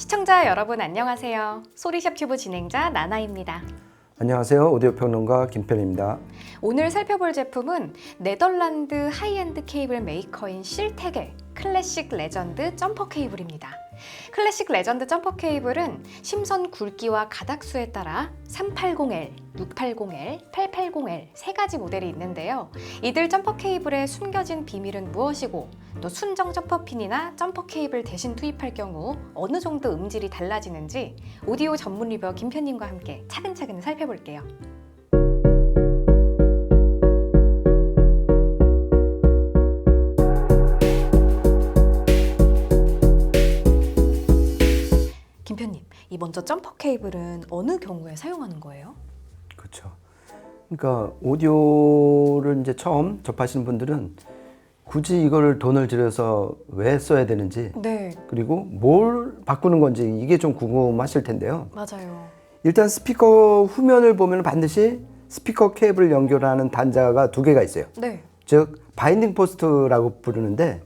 시청자 여러분 안녕하세요. 소리샵 튜브 진행자 나나입니다. 안녕하세요. 오디오 평론가 김편입니다. 오늘 살펴볼 제품은 네덜란드 하이엔드 케이블 메이커인 실텍의 클래식 레전드 점퍼 케이블입니다. 클래식 레전드 점퍼 케이블은 심선 굵기와 가닥수에 따라 380L, 680L, 880L 세 가지 모델이 있는데요. 이들 점퍼 케이블의 숨겨진 비밀은 무엇이고 또 순정 점퍼 핀이나 점퍼 케이블 대신 투입할 경우 어느 정도 음질이 달라지는지 오디오 전문 리뷰어 김편님과 함께 차근차근 살펴볼게요. 김편님, 이 먼저 점퍼 케이블은 어느 경우에 사용하는 거예요? 그렇죠. 그러니까 오디오를 이제 처음 접하시는 분들은 굳이 이거를 돈을 들여서 왜 써야 되는지, 네, 그리고 뭘 바꾸는 건지 이게 좀 궁금하실 텐데요. 맞아요. 일단 스피커 후면을 보면 반드시 스피커 케이블 연결하는 단자가 두 개가 있어요. 네, 즉 바인딩 포스트라고 부르는데,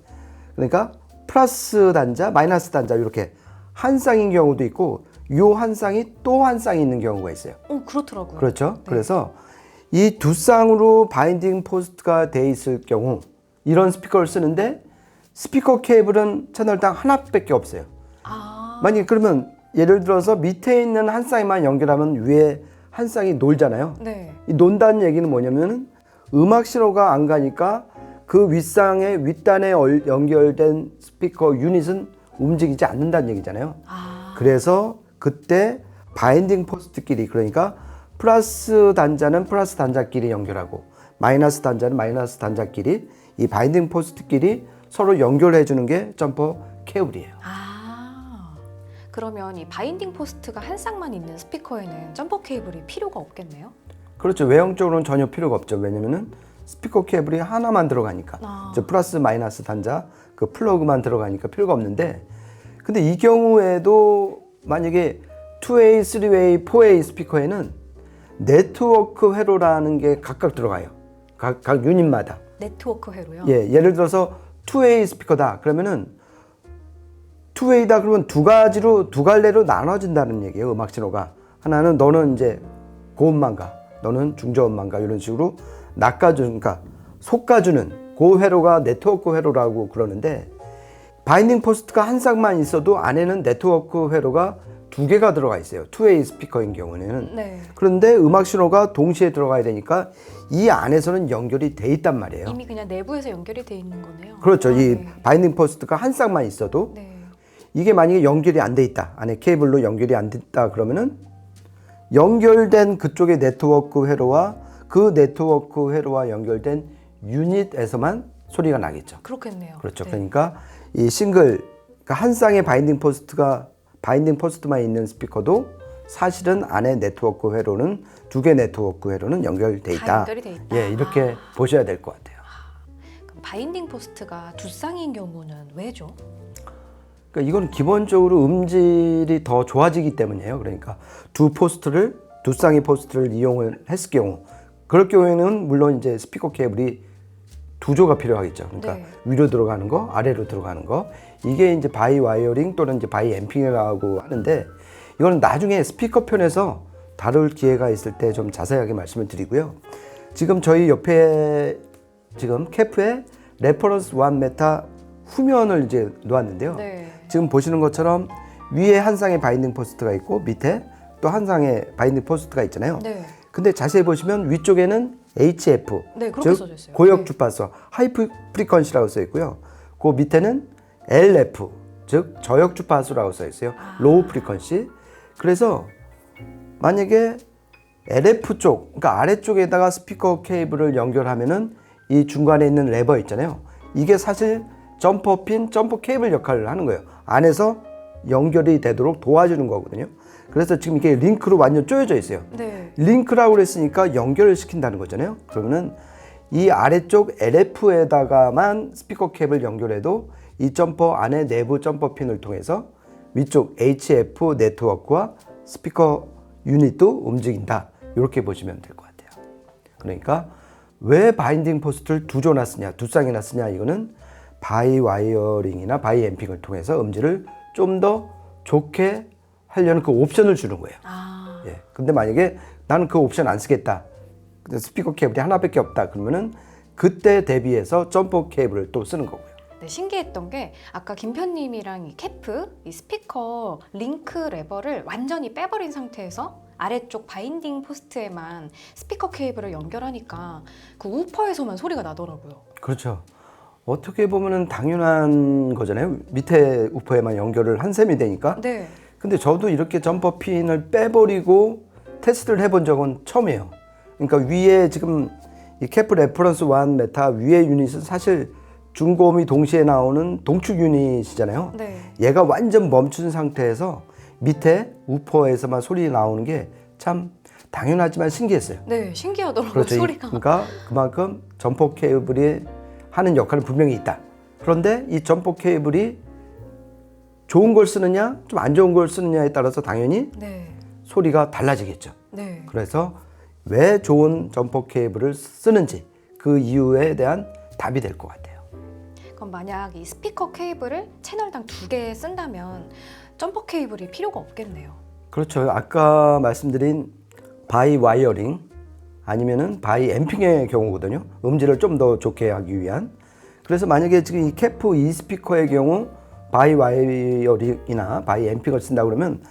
그러니까 플러스 단자, 마이너스 단자 이렇게 한 쌍인 경우도 있고 요 한 쌍이 또 한 쌍이 있는 경우가 있어요. 그렇더라고요. 그렇죠. 네. 그래서 이 두 쌍으로 바인딩 포스트가 돼 있을 경우 이런 스피커를 쓰는데 스피커 케이블은 채널당 하나밖에 없어요. 만약에 그러면 예를 들어서 밑에 있는 한 쌍만 연결하면 위에 한 쌍이 놀잖아요. 네. 이 논다는 얘기는 뭐냐면 음악 신호가 안 가니까 그 윗쌍의 윗단에 연결된 스피커 유닛은 움직이지 않는다는 얘기잖아요. 그래서 그때 바인딩 포스트끼리, 그러니까 플러스 단자는 플러스 단자끼리 연결하고 마이너스 단자는 마이너스 단자끼리 이 바인딩 포스트끼리 서로 연결해 주는 게 점퍼 케이블이에요. 그러면 이 바인딩 포스트가 한 쌍만 있는 스피커에는 점퍼 케이블이 필요가 없겠네요? 그렇죠. 외형적으로는 전혀 필요가 없죠. 왜냐면은 스피커 케이블이 하나만 들어가니까. 저 플러스 마이너스 단자 그 플러그만 들어가니까 필요가 없는데, 근데 이 경우에도 만약에 2way, 3way, 4way 스피커에는 네트워크 회로라는 게 각각 들어가요. 각 유닛마다. 네트워크 회로요? 예, 예를 들어서 2way 스피커다 그러면은 2way다 그러면 두 갈래로 나눠진다는 얘기예요. 음악 신호가 하나는 너는 이제 고음만 가, 너는 중저음만 가, 이런 식으로 낚아주는, 그러니까 솎아주는 그 회로가 네트워크 회로라고 그러는데, 바인딩 포스트가 한 쌍만 있어도 안에는 네트워크 회로가 두 개가 들어가 있어요. 2way 스피커인 경우는. 네. 그런데 음악 신호가 동시에 들어가야 되니까 이 안에서는 연결이 돼 있단 말이에요. 이미 그냥 내부에서 연결이 돼 있는 거네요. 그렇죠. 이 네. 바인딩 포스트가 한 쌍만 있어도 네. 이게 만약에 연결이 안 돼 있다, 안에 케이블로 연결이 안 됐다 그러면은 연결된 그쪽의 네트워크 회로와 그 네트워크 회로와 연결된 유닛에서만 소리가 나겠죠. 그렇겠네요. 그렇죠. 네. 그러니까 이 싱글, 그러니까 한 쌍의 바인딩 포스트만 있는 스피커도 사실은 안에 네트워크 회로는 두 개 네트워크 회로는 연결돼 있다. 다 연결이 돼 있다. 예, 이렇게 보셔야 될 것 같아요. 그럼 바인딩 포스트가 두 쌍인 경우는 왜죠? 그러니까 이건 기본적으로 음질이 더 좋아지기 때문이에요. 그러니까 두 쌍의 포스트를 이용을 했을 경우, 그럴 경우에는 물론 이제 스피커 케이블이 두 조가 필요하겠죠. 그러니까 네. 위로 들어가는 거, 아래로 들어가는 거. 이게 이제 바이 와이어링 또는 이제 바이 앰핑이라고 하는데, 이거는 나중에 스피커 편에서 다룰 기회가 있을 때 좀 자세하게 말씀을 드리고요. 지금 저희 옆에 지금 캐프에 레퍼런스 1 메타 후면을 이제 놓았는데요. 네. 지금 보시는 것처럼 위에 한 쌍의 바인딩 포스트가 있고 밑에 또 한 쌍의 바인딩 포스트가 있잖아요. 네. 근데 자세히 보시면 위쪽에는 HF, 네, 그렇게 써져 있어요. 고역 네. 주파수, 하이 프리퀀시라고 써 있고요. 그 밑에는 LF, 즉 저역 주파수라고 써 있어요. 로우 프리퀀시. 그래서 만약에 LF 쪽, 그러니까 아래쪽에다가 스피커 케이블을 연결하면은 이 중간에 있는 레버 있잖아요. 이게 사실 점퍼핀, 점퍼 케이블 역할을 하는 거예요. 안에서 연결이 되도록 도와주는 거거든요. 그래서 지금 이게 링크로 완전 쪼여져 있어요. 네. 링크라고 그랬으니까 연결을 시킨다는 거잖아요. 그러면은 이 아래쪽 LF에다가만 스피커 케이블 연결해도 이 점퍼 안에 내부 점퍼 핀을 통해서 위쪽 HF 네트워크와 스피커 유닛도 움직인다. 이렇게 보시면 될 것 같아요. 그러니까 왜 바인딩 포스트를 두 조나 쓰냐, 두 쌍이나 쓰냐, 이거는 바이 와이어링이나 바이 앰핑을 통해서 음질을 좀 더 좋게 하려는 그 옵션을 주는 거예요. 아, 예. 근데 만약에 나는 그 옵션 안 쓰겠다. 근데 스피커 케이블이 하나밖에 없다. 그러면은 그때 대비해서 점퍼 케이블을 또 쓰는 거고요. 네, 신기했던 게 아까 김편님이랑 이 캐프, 이 스피커 링크 레버를 완전히 빼버린 상태에서 아래쪽 바인딩 포스트에만 스피커 케이블을 연결하니까 그 우퍼에서만 소리가 나더라고요. 그렇죠. 어떻게 보면은 당연한 거잖아요. 밑에 우퍼에만 연결을 한 셈이 되니까. 네. 근데 저도 이렇게 점퍼 핀을 빼버리고 테스트를 해본 적은 처음이에요. 그러니까 위에 지금 이 캐프 레퍼런스 1 메타 위에 유닛은 사실 중고음이 동시에 나오는 동축 유닛이잖아요. 네. 얘가 완전 멈춘 상태에서 밑에 우퍼에서만 소리 나오는 게 참 당연하지만 신기했어요. 네, 신기하더라고요, 그렇죠. 소리가. 그러니까 그만큼 점퍼 케이블이 하는 역할은 분명히 있다. 그런데 이 점퍼 케이블이 좋은 걸 쓰느냐, 좀 안 좋은 걸 쓰느냐에 따라서 당연히 네. 소리가 달라지겠죠. 네. 그래서 왜 좋은 점퍼 케이블을 쓰는지 그 이유에 대한 답이 될 것 같아요. 그럼 만약 이 스피커 케이블을 채널당 2개 쓴다면 점퍼 케이블이 필요가 없겠네요. 그렇죠. 아까 말씀드린 바이 와이어링 아니면은 바이 앰핑의 경우거든요. 음질을 좀 더 좋게 하기 위한. 그래서 만약에 지금 이 캐프 이 스피커의 경우 바이 와이어링이나 바이 앰핑을 쓴다 그러면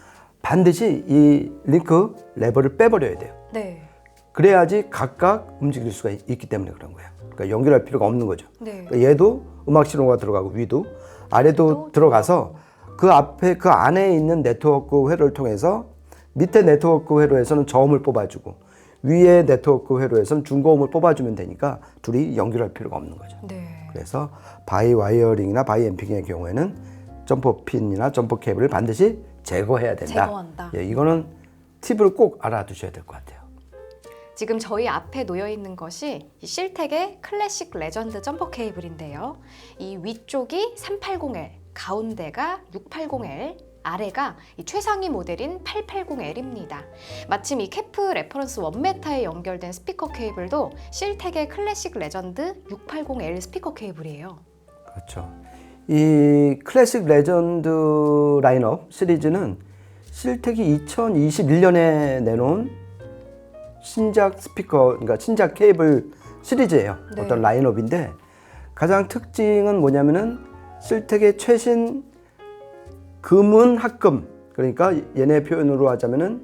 반드시 이 링크 레버를 빼버려야 돼요. 네. 그래야지 각각 움직일 수가 있기 때문에 그런 거예요. 그러니까 연결할 필요가 없는 거죠. 네. 그러니까 얘도 음악 신호가 들어가고 위도 아래도 들어가서 그 앞에 그 안에 있는 네트워크 회로를 통해서 밑에 네트워크 회로에서는 저음을 뽑아주고 위에 네트워크 회로에서는 중고음을 뽑아주면 되니까 둘이 연결할 필요가 없는 거죠. 네. 그래서 바이 와이어링이나 바이 앰핑의 경우에는 점퍼 핀이나 점퍼 케이블을 반드시 제거해야 된다. 제거한다. 예, 이거는 팁을 꼭 알아두셔야 될 것 같아요. 지금 저희 앞에 놓여 있는 것이 이 실텍의 클래식 레전드 점퍼 케이블인데요. 이 위쪽이 380L, 가운데가 680L, 아래가 이 최상위 모델인 880L입니다. 마침 이 캐프 레퍼런스 1메타에 연결된 스피커 케이블도 실텍의 클래식 레전드 680L 스피커 케이블이에요. 그렇죠. 이 클래식 레전드 라인업 시리즈는 실텍이 2021년에 내놓은 신작 스피커, 그러니까 신작 케이블 시리즈예요. 네. 어떤 라인업인데 가장 특징은 뭐냐면은 실텍의 최신 금은 합금, 그러니까 얘네 표현으로 하자면은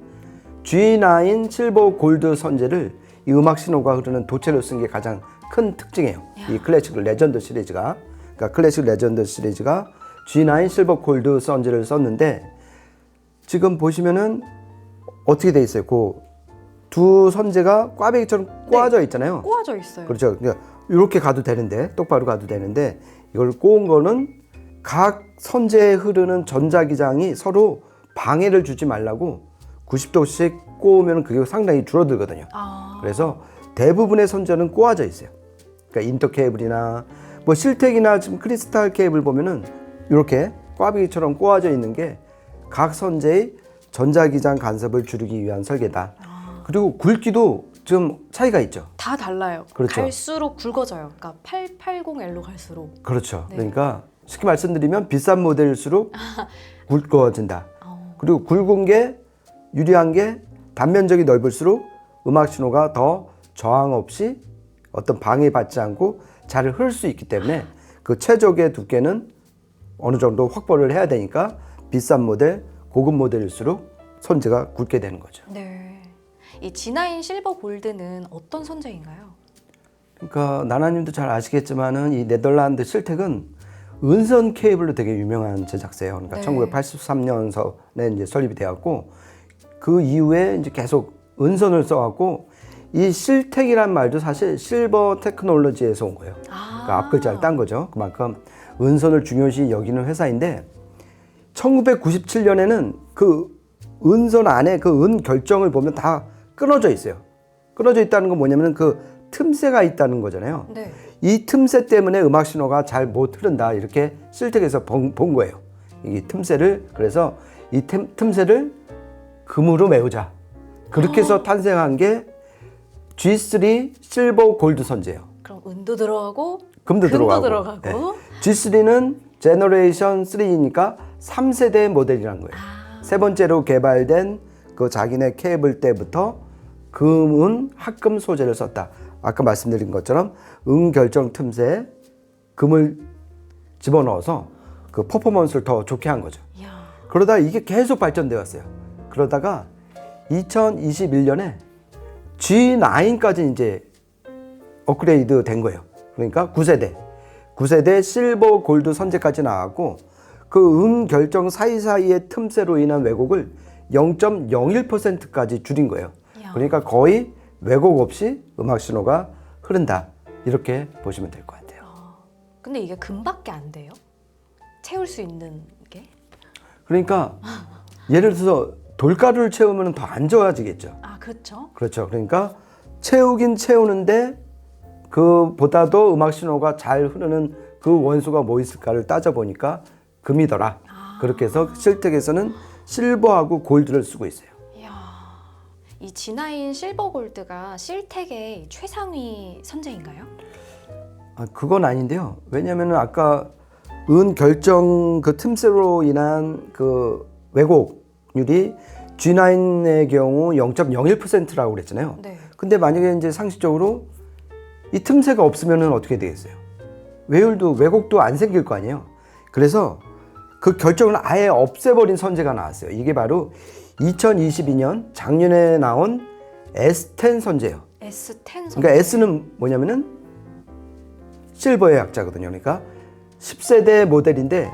G9 실버 골드 선재를 이 음악 신호가 흐르는 도체로 쓴 게 가장 큰 특징이에요. 이 클래식 레전드 시리즈가. 그러니까 클래식 레전드 시리즈가 G9 실버 골드 선재를 썼는데 지금 보시면은 어떻게 돼 있어요? 그 두 선재가 꽈배기처럼 꼬아져 있잖아요. 꼬아져 있어요. 그렇죠. 그러니까 이렇게 가도 되는데 똑바로 가도 되는데 이걸 꼬은 거는 각 선재에 흐르는 전자기장이 서로 방해를 주지 말라고 90도씩 꼬우면 그게 상당히 줄어들거든요. 그래서 대부분의 선재는 꼬아져 있어요. 그러니까 인터 케이블이나 뭐 실텍이나 지금 크리스탈 케이블 보면은 이렇게 꽈배기처럼 꼬아져 있는 게 각 선재의 전자기장 간섭을 줄이기 위한 설계다. 그리고 굵기도 좀 차이가 있죠. 다 달라요. 그렇죠. 갈수록 굵어져요. 그러니까 880L로 갈수록. 그렇죠. 네. 그러니까 쉽게 말씀드리면 비싼 모델일수록 굵어진다. 그리고 굵은 게 유리한 게 단면적이 넓을수록 음악 신호가 더 저항 없이 어떤 방해받지 않고 잘 흐를 수 있기 때문에 그 최적의 두께는 어느 정도 확보를 해야 되니까 비싼 모델, 고급 모델일수록 선재가 굵게 되는 거죠. 네. 이 G9 실버 골드는 어떤 선재인가요? 그러니까 나나님도 잘 아시겠지만은 이 네덜란드 실텍은 은선 케이블로 되게 유명한 제작사예요. 그러니까 네. 1983년서에 이제 설립이 되었고 그 이후에 이제 계속 은선을 써왔고 이 실텍이란 말도 사실 실버 테크놀로지에서 온 거예요. 그러니까 앞글자를 딴 거죠. 그만큼 은선을 중요시 여기는 회사인데 1997년에는 그 은선 안에 그 은 결정을 보면 다 끊어져 있어요. 끊어져 있다는 건 뭐냐면 그 틈새가 있다는 거잖아요. 네. 이 틈새 때문에 음악 신호가 잘 못 흐른다 이렇게 실텍에서 본 거예요. 이 틈새를 그래서 이 틈새를 금으로 메우자 그렇게 해서 탄생한 게 G3 실버 골드 선재예요. 그럼 은도 들어가고 금도 들어가고. 들어가고. 네. G3는 제너레이션 3니까 3세대 모델이라는 거예요. 세 번째로 개발된 그 자기네 케이블 때부터 금은 합금 소재를 썼다. 아까 말씀드린 것처럼 응결정 틈새에 금을 집어넣어서 그 퍼포먼스를 더 좋게 한 거죠. 이야. 그러다 이게 계속 발전되어 왔어요. 그러다가 2021년에 G9까지 이제 업그레이드 된 거예요. 그러니까 9세대 실버 골드 선재까지 나왔고 그 응결정 사이사이의 틈새로 인한 왜곡을 0.01%까지 줄인 거예요. 이야. 그러니까 거의 왜곡 없이 음악 신호가 흐른다. 이렇게 보시면 될 것 같아요. 근데 이게 금밖에 안 돼요? 채울 수 있는 게? 그러니까 예를 들어서 돌가루를 채우면 더 안 좋아지겠죠. 아, 그렇죠. 그렇죠. 그러니까 채우긴 채우는데 그보다도 음악 신호가 잘 흐르는 그 원소가 뭐 있을까를 따져보니까 금이더라. 그렇게 해서 실텍에서는 실버하고 골드를 쓰고 있어요. 이야. 이 G9 실버 골드가 실텍의 최상위 선재인가요? 아, 그건 아닌데요. 왜냐하면 아까 은 결정 그 틈새로 인한 그 왜곡률이 G9의 경우 0.01%라고 그랬잖아요. 네. 근데 만약에 이제 상식적으로 이 틈새가 없으면 어떻게 되겠어요? 왜곡도 안 생길 거 아니에요. 그래서 그 결정을 아예 없애버린 선재가 나왔어요. 이게 바로 2022년 작년에 나온 S10 선재예요. S10 선재. 그러니까 S는 뭐냐면은 실버의 약자거든요. 그러니까 10세대 모델인데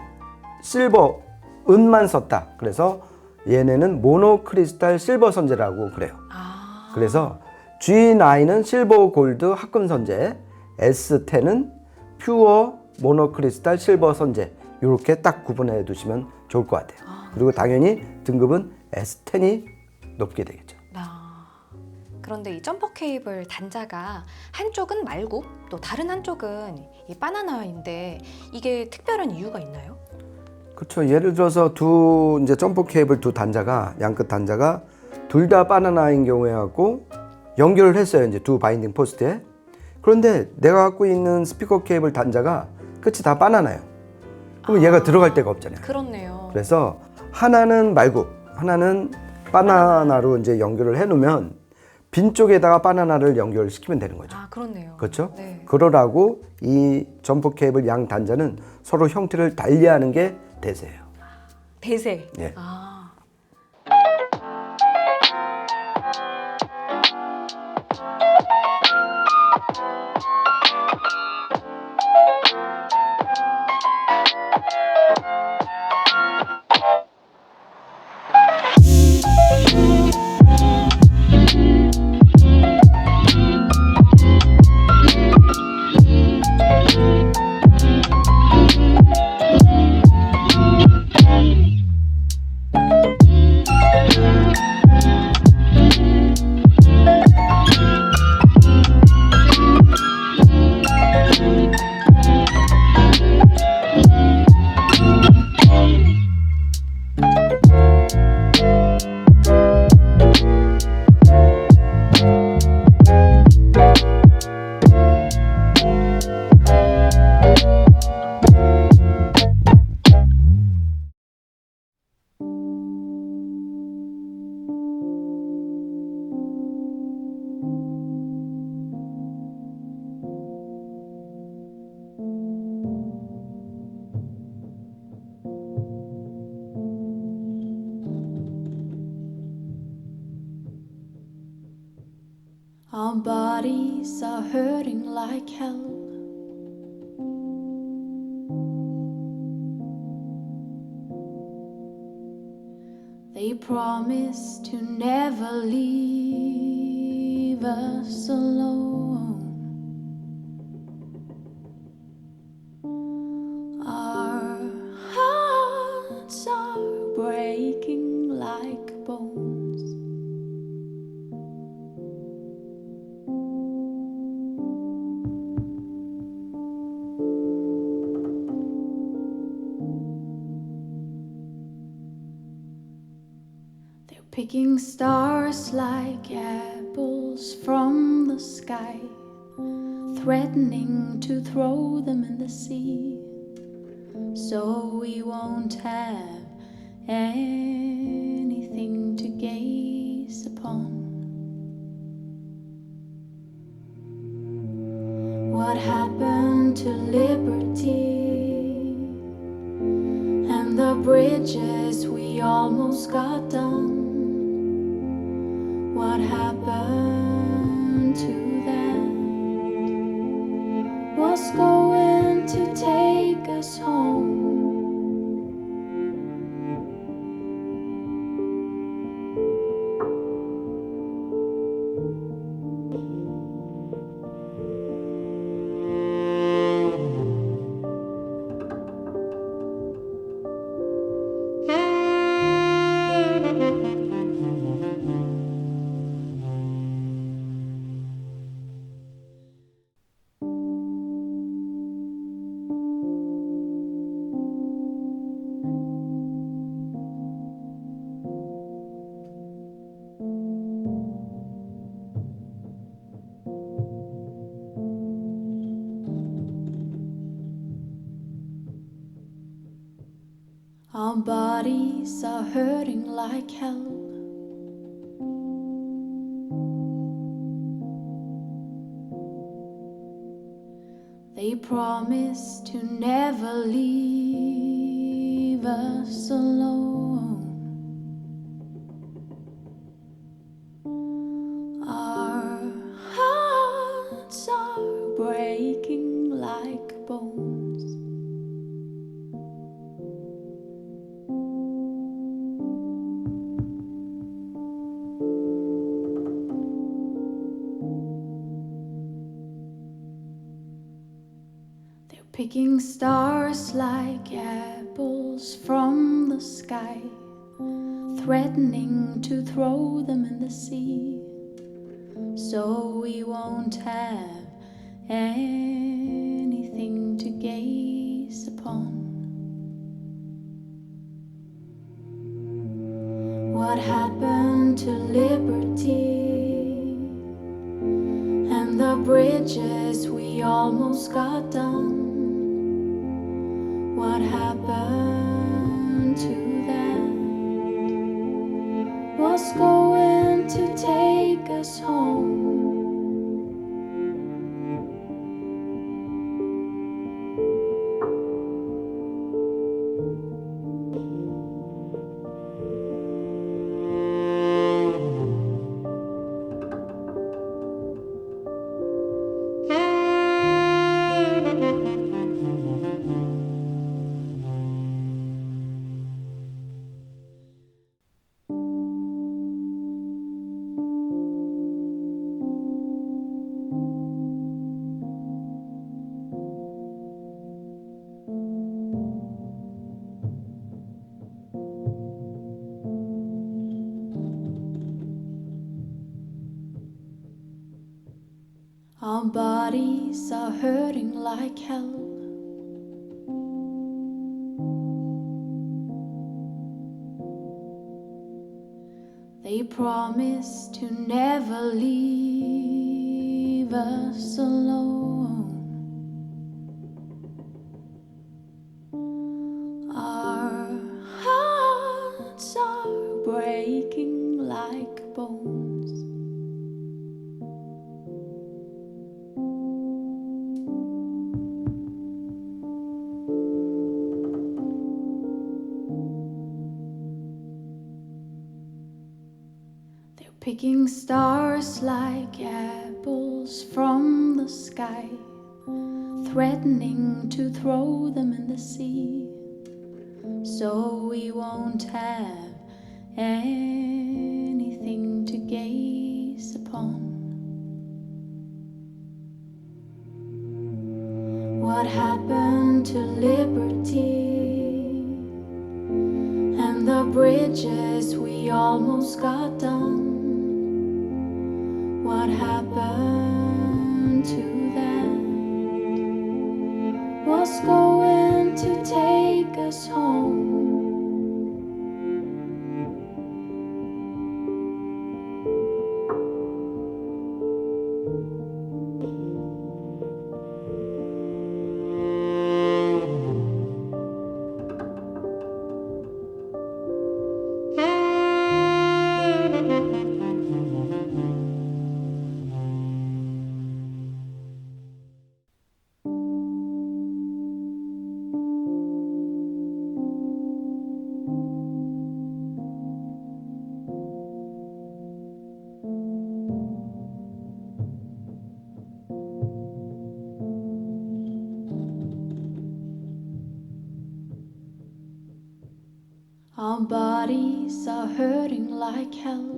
실버 은만 썼다. 그래서 얘네는 모노크리스탈 실버 선재라고 그래요. 아. 그래서 G9은 실버 골드 합금 선재, S10은 퓨어 모노크리스탈 실버 선재. 이렇게 딱 구분해 두시면 좋을 것 같아요. 그리고 당연히 등급은 S10이 높게 되겠죠. 그런데 이 점퍼 케이블 단자가 한쪽은 말굽, 또 다른 한쪽은 이 바나나인데 이게 특별한 이유가 있나요? 그렇죠. 예를 들어서 두 이제 점퍼 케이블 두 단자가 양끝 단자가 둘 다 바나나인 경우에 갖고 연결을 했어요. 이제 두 바인딩 포스트에. 그런데 내가 갖고 있는 스피커 케이블 단자가 끝이 다 바나나예요. 그럼 얘가 들어갈 데가 없잖아요. 그렇네요. 그래서 하나는 말굽, 하나는 바나나로 이제 연결을 해놓으면 빈 쪽에다가 바나나를 연결시키면 되는 거죠. 아, 그렇네요. 그렇죠? 네. 그러라고 이 점퍼 케이블 양 단자는 서로 형태를 달리하는 게 대세예요. 대세. 예. 아. Our bodies are hurting like hell. They promise to never leave us alone. Our hearts are breaking like bones. They're picking stars like apples from the sky, threatening to throw them in the sea, so we won't have anything to gaze upon. What happened to liberty and the bridges we almost got done? What happened to that? What's going to take us home? Our bodies are hurting like hell. They promise to never leave us alone. Our hearts are breaking like bones. Picking stars like apples from the sky, threatening to throw them in the sea, so we won't have anything to gaze upon. What happened to liberty and the bridges we almost got done? What happened to that? What's going to take us home? Our bodies are hurting like hell. They promise to never leave us alone. Our hearts are breaking like bones. Picking stars like apples from the sky, threatening to throw them in the sea, so we won't have anything to gaze upon. What happened to liberty and the bridges we almost got done? What happened to that? What's going to take us home? Our bodies are hurting like hell.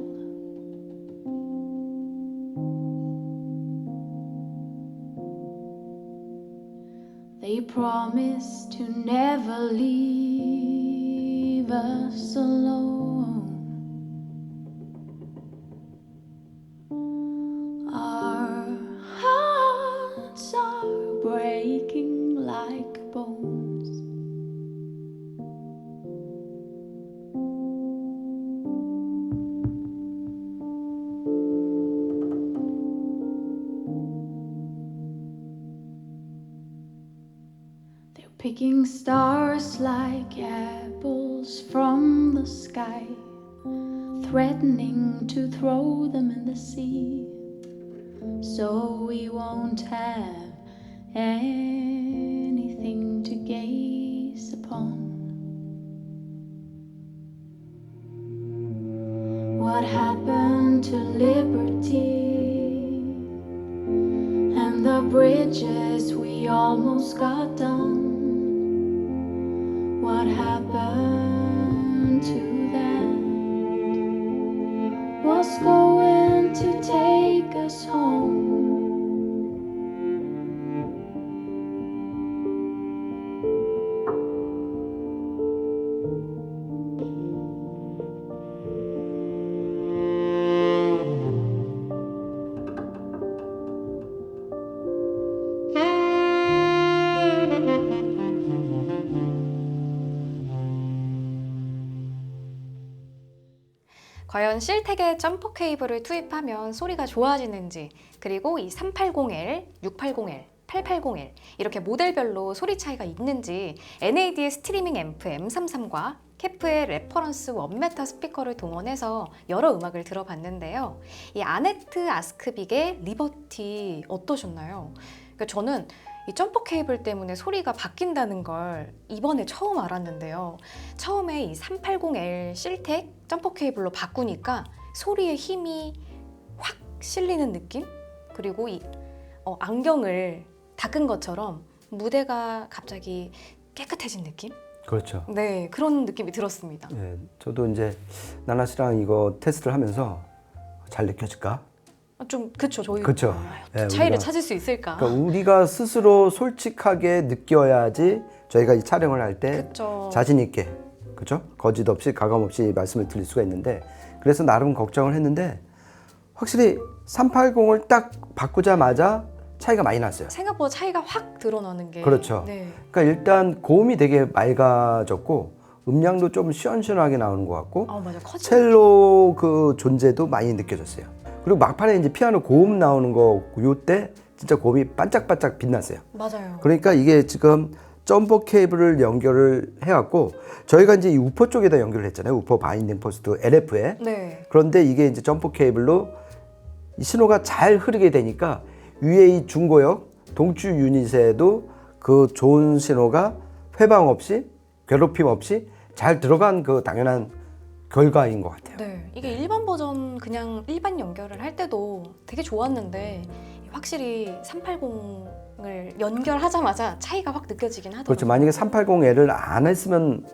They promise to never leave us alone. Our hearts are breaking like bones. They're picking stars like apples from the sky, threatening to throw them in the sea, so we won't have anything to gaze upon. What happened to liberty and the bridges we almost got done? What happened to that? What's going to take us home? 과연 실택에 점퍼 케이블을 투입하면 소리가 좋아지는지, 그리고 이 380L, 680L, 880L 이렇게 모델별로 소리 차이가 있는지 NAD의 스트리밍 앰프 M33과 케프의 레퍼런스 1m 스피커를 동원해서 여러 음악을 들어봤는데요. 이 아네트 아스크빅의 리버티 어떠셨나요? 그러니까 저는 이 점퍼 케이블 때문에 소리가 바뀐다는 걸 이번에 처음 알았는데요. 처음에 이 380L 실택 점퍼 케이블로 바꾸니까 소리의 힘이 확 실리는 느낌? 그리고 이 안경을 닦은 것처럼 무대가 갑자기 깨끗해진 느낌? 그렇죠. 네, 그런 느낌이 들었습니다. 네, 저도 이제 나나 씨랑 이거 테스트를 하면서 잘 느껴질까? 좀 그쵸, 저희 그렇죠. 네, 차이를 우리가- 찾을 수 있을까? 그러니까 우리가 스스로 솔직하게 느껴야지 저희가 이 촬영을 할 때 그쵸. 자신 있게, 그렇죠? 거짓 없이 가감 없이 말씀을 드릴 수가 있는데, 그래서 나름 걱정을 했는데 확실히 380을 딱 바꾸자마자 차이가 많이 났어요. 생각보다 차이가 확 드러나는 게 그렇죠. 네. 그러니까 일단 고음이 되게 맑아졌고 음량도 좀 시원시원하게 나오는 것 같고 맞아, 커지. 첼로 그 존재도 많이 느껴졌어요. 그리고 막판에 이제 피아노 고음 나오는 거 요때 진짜 고음이 반짝반짝 빛났어요. 맞아요. 그러니까 이게 지금 점퍼 케이블을 연결을 해갖고 저희가 이제 이 우퍼 쪽에다 연결을 했잖아요. 우퍼 바인딩 포스트 LF에. 네. 그런데 이게 이제 점퍼 케이블로 이 신호가 잘 흐르게 되니까 위에 이 중고역 동추 유닛에도 그 좋은 신호가 회방 없이 괴롭힘 없이 잘 들어간 그 당연한 결과인 것 같아요. 네, 이게 일반 버전 그냥 일반 연결을 할 때도 되게 좋았는데 확실히 380을 연결하자마자 차이가 확 느껴지긴 하더라고요. 그렇죠. 만약에 380L을 안 했으면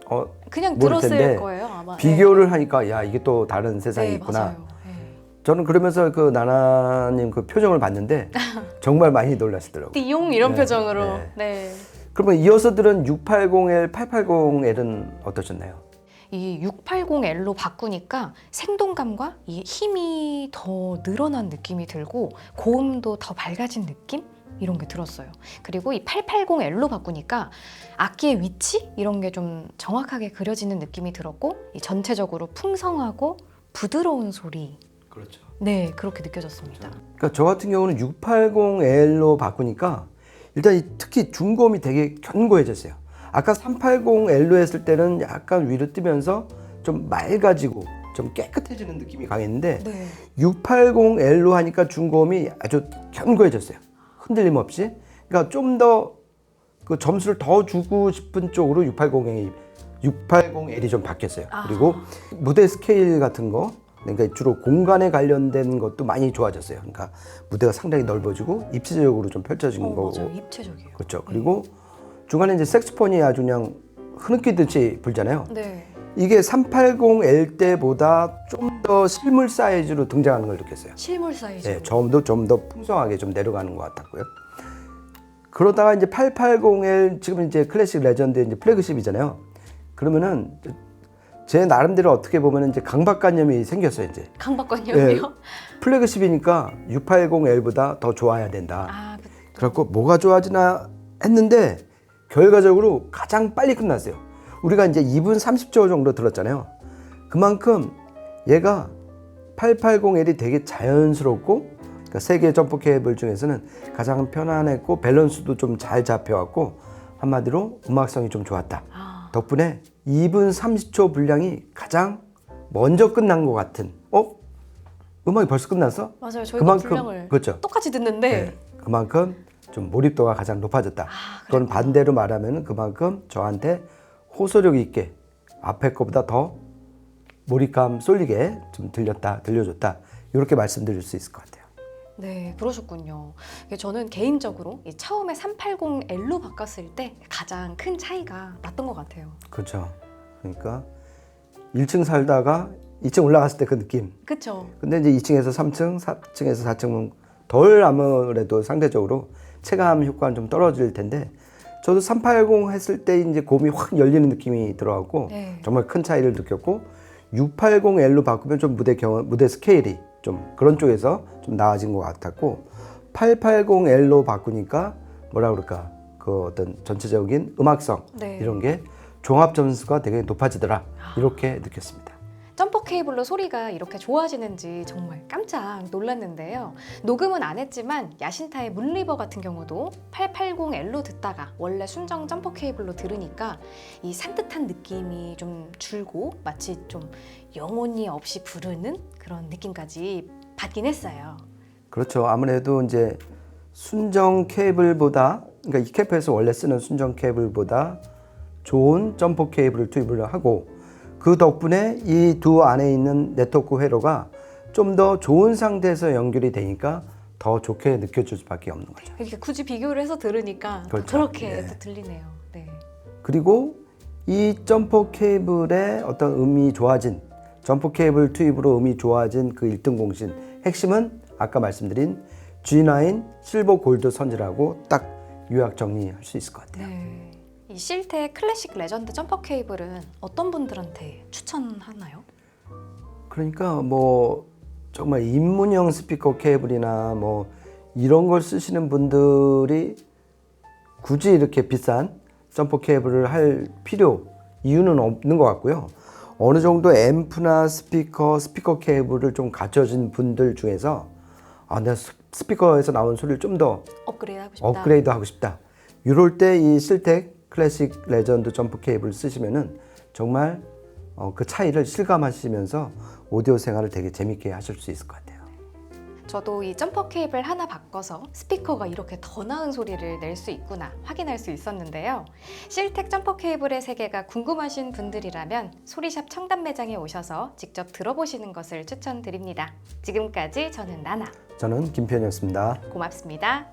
그냥 모를 들었을 텐데 거예요 아마. 비교를 하니까 야 이게 또 다른 세상이 네, 있구나. 맞아요. 네. 저는 그러면서 그 나나님 그 표정을 봤는데 정말 많이 놀라시더라고요. 띠용 이런 네, 표정으로. 네. 네. 그러면 이어서 들은 680L, 880L은 어떠셨나요? 이 680L로 바꾸니까 생동감과 이 힘이 더 늘어난 느낌이 들고 고음도 더 밝아진 느낌? 이런 게 들었어요. 그리고 이 880L로 바꾸니까 악기의 위치? 이런 게 좀 정확하게 그려지는 느낌이 들었고 이 전체적으로 풍성하고 부드러운 소리. 그렇죠. 네, 그렇게 느껴졌습니다. 그러니까 저 같은 경우는 680L로 바꾸니까 일단 특히 중고음이 되게 견고해졌어요. 아까 380L로 했을 때는 약간 위로 뜨면서 좀 맑아지고 좀 깨끗해지는 느낌이 강했는데 네. 680L로 하니까 중고음이 아주 견고해졌어요. 흔들림 없이. 그러니까 좀 더 그 점수를 더 주고 싶은 쪽으로 680L이 좀 바뀌었어요. 그리고 무대 스케일 같은 거, 그러니까 주로 공간에 관련된 것도 많이 좋아졌어요. 그러니까 무대가 상당히 넓어지고 입체적으로 좀 펼쳐진 거고. 맞아요. 입체적이에요. 그렇죠. 그리고 중간에 이제 색소폰이 아주 그냥 흐느끼듯이 불잖아요. 네. 이게 380L 때보다 좀 더 실물 사이즈로 등장하는 걸 느꼈어요. 실물 사이즈. 네, 좀 더 풍성하게 좀 내려가는 것 같았고요. 그러다가 이제 880L 지금 이제 클래식 레전드 이제 플래그십이잖아요. 그러면은 제 나름대로 어떻게 보면 이제 강박관념이 생겼어요 이제. 강박관념이요? 플래그십이니까 680L보다 더 좋아야 된다. 아, 그래갖고 뭐가 좋아지나 했는데 결과적으로 가장 빨리 끝났어요. 우리가 이제 2분 30초 정도 들었잖아요. 그만큼 얘가 880L이 되게 자연스럽고 그러니까 세 개의 점프 케이블 중에서는 가장 편안했고 밸런스도 좀 잘 잡혀왔고 한마디로 음악성이 좀 좋았다. 덕분에 2분 30초 분량이 가장 먼저 끝난 것 같은. 음악이 벌써 끝났어? 맞아요. 저희가 그만큼 분량을 그렇죠. 똑같이 듣는데 네, 그만큼 좀 몰입도가 가장 높아졌다. 그건 반대로 말하면 그만큼 저한테 호소력 있게 앞에 거보다 더 몰입감 쏠리게 좀 들려줬다. 이렇게 말씀드릴 수 있을 것 같아요. 네, 그러셨군요. 저는 개인적으로 이 처음에 380L로 바꿨을 때 가장 큰 차이가 났던 것 같아요. 그렇죠. 그러니까 1층 살다가 2층 올라갔을 때 그 느낌. 그렇죠. 근데 이제 2층에서 3층, 4층에서 4층은 덜 아무래도 상대적으로 체감 효과는 좀 떨어질 텐데 저도 380 했을 때 이제 곰이 확 열리는 느낌이 들어가고 네. 정말 큰 차이를 느꼈고 680L로 바꾸면 좀 무대 스케일이 좀 그런 쪽에서 좀 나아진 것 같았고 880L로 바꾸니까 뭐라 그럴까 그 어떤 전체적인 음악성 네. 이런 게 종합 점수가 되게 높아지더라 이렇게 느꼈습니다. 점퍼 케이블로 소리가 이렇게 좋아지는지 정말 깜짝 놀랐는데요. 녹음은 안 했지만 야신타의 문리버 같은 경우도 880L로 듣다가 원래 순정 점퍼 케이블로 들으니까 이 산뜻한 느낌이 좀 줄고 마치 좀 영혼이 없이 부르는 그런 느낌까지 받긴 했어요. 그렇죠. 아무래도 이제 순정 케이블보다 그러니까 이 캠프에서 원래 쓰는 순정 케이블보다 좋은 점퍼 케이블을 투입을 하고 그 덕분에 이 두 안에 있는 네트워크 회로가 좀 더 좋은 상태에서 연결이 되니까 더 좋게 느껴질 수밖에 없는 거죠. 이렇게 굳이 비교를 해서 들으니까 그렇죠. 그렇게 네. 또 들리네요. 네. 그리고 이 점퍼 케이블의 어떤 음이 좋아진 점퍼 케이블 투입으로 음이 좋아진 그 1등 공신 핵심은 아까 말씀드린 G9 실버 골드 선지라고 딱 요약 정리할 수 있을 것 같아요. 네. 이 실태 클래식 레전드 점퍼 케이블은 어떤 분들한테 추천하나요? 그러니까 뭐 정말 입문형 스피커 케이블이나 뭐 이런 걸 쓰시는 분들이 굳이 이렇게 비싼 점퍼 케이블을 할 이유는 없는 것 같고요. 어느 정도 앰프나 스피커 케이블을 좀 갖춰진 분들 중에서 내가 스피커에서 나온 소리를 좀 더 업그레이드 하고 싶다. 이럴 때 이 실텍 클래식 레전드 점프 케이블 쓰시면은 정말 그 차이를 실감하시면서 오디오 생활을 되게 재밌게 하실 수 있을 것 같아요. 저도 이 점퍼 케이블 하나 바꿔서 스피커가 이렇게 더 나은 소리를 낼 수 있구나 확인할 수 있었는데요. 실텍 점퍼 케이블의 세계가 궁금하신 분들이라면 소리샵 청담 매장에 오셔서 직접 들어보시는 것을 추천드립니다. 지금까지 저는 나나. 저는 김편이었습니다. 고맙습니다.